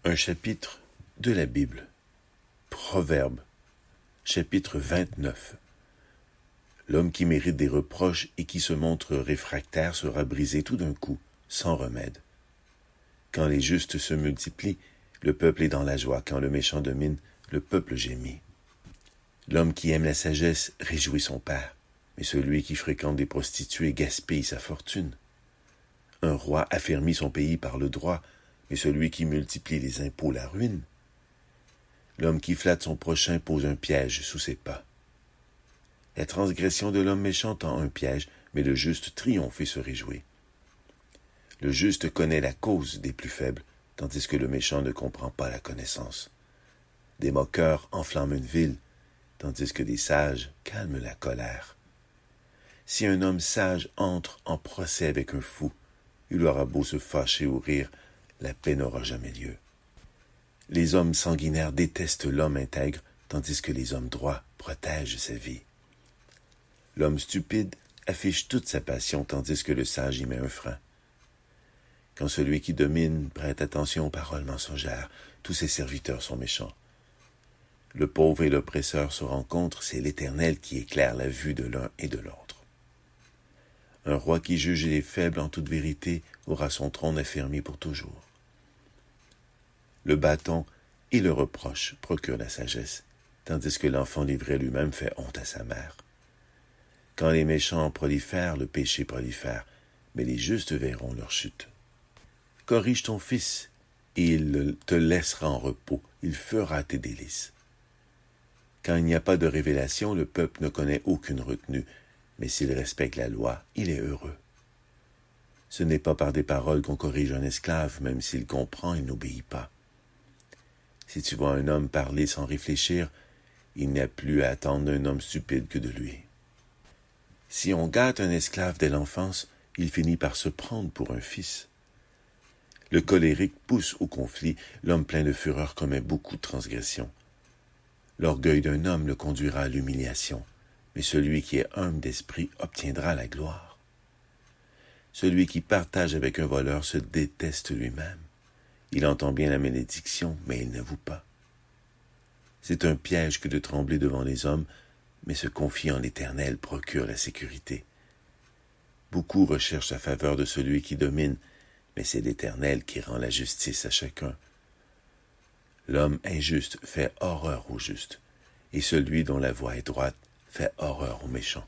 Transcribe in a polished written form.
Un chapitre de la Bible. Proverbes, chapitre 29. L'homme qui mérite des reproches et qui se montre réfractaire sera brisé tout d'un coup, sans remède. Quand les justes se multiplient, le peuple est dans la joie. Quand le méchant domine, le peuple gémit. L'homme qui aime la sagesse réjouit son père, mais celui qui fréquente des prostituées gaspille sa fortune. Un roi affermit son pays par le droit, mais celui qui multiplie les impôts la ruine. L'homme qui flatte son prochain pose un piège sous ses pas. La transgression de l'homme méchant tend un piège, mais le juste triomphe et se réjouit. Le juste connaît la cause des plus faibles, tandis que le méchant ne comprend pas la connaissance. Des moqueurs enflamment une ville, tandis que des sages calment la colère. Si un homme sage entre en procès avec un fou, il aura beau se fâcher ou rire, la paix n'aura jamais lieu. Les hommes sanguinaires détestent l'homme intègre, tandis que les hommes droits protègent sa vie. L'homme stupide affiche toute sa passion, tandis que le sage y met un frein. Quand celui qui domine prête attention aux paroles mensongères, tous ses serviteurs sont méchants. Le pauvre et l'oppresseur se rencontrent, c'est l'Éternel qui éclaire la vue de l'un et de l'autre. Un roi qui juge les faibles en toute vérité aura son trône affermi pour toujours. Le bâton et le reproche procurent la sagesse, tandis que l'enfant livré lui-même fait honte à sa mère. Quand les méchants prolifèrent, le péché prolifère, mais les justes verront leur chute. Corrige ton fils, et il te laissera en repos, il fera tes délices. Quand il n'y a pas de révélation, le peuple ne connaît aucune retenue, mais s'il respecte la loi, il est heureux. Ce n'est pas par des paroles qu'on corrige un esclave, même s'il comprend, il n'obéit pas. Si tu vois un homme parler sans réfléchir, il n'y a plus à attendre d'un homme stupide que de lui. Si on gâte un esclave dès l'enfance, il finit par se prendre pour un fils. Le colérique pousse au conflit, l'homme plein de fureur commet beaucoup de transgressions. L'orgueil d'un homme le conduira à l'humiliation, mais celui qui est humble d'esprit obtiendra la gloire. Celui qui partage avec un voleur se déteste lui-même. Il entend bien la malédiction, mais il n'avoue pas. C'est un piège que de trembler devant les hommes, mais se confier en l'Éternel procure la sécurité. Beaucoup recherchent la faveur de celui qui domine, mais c'est l'Éternel qui rend la justice à chacun. L'homme injuste fait horreur au juste, et celui dont la voie est droite fait horreur aux méchants.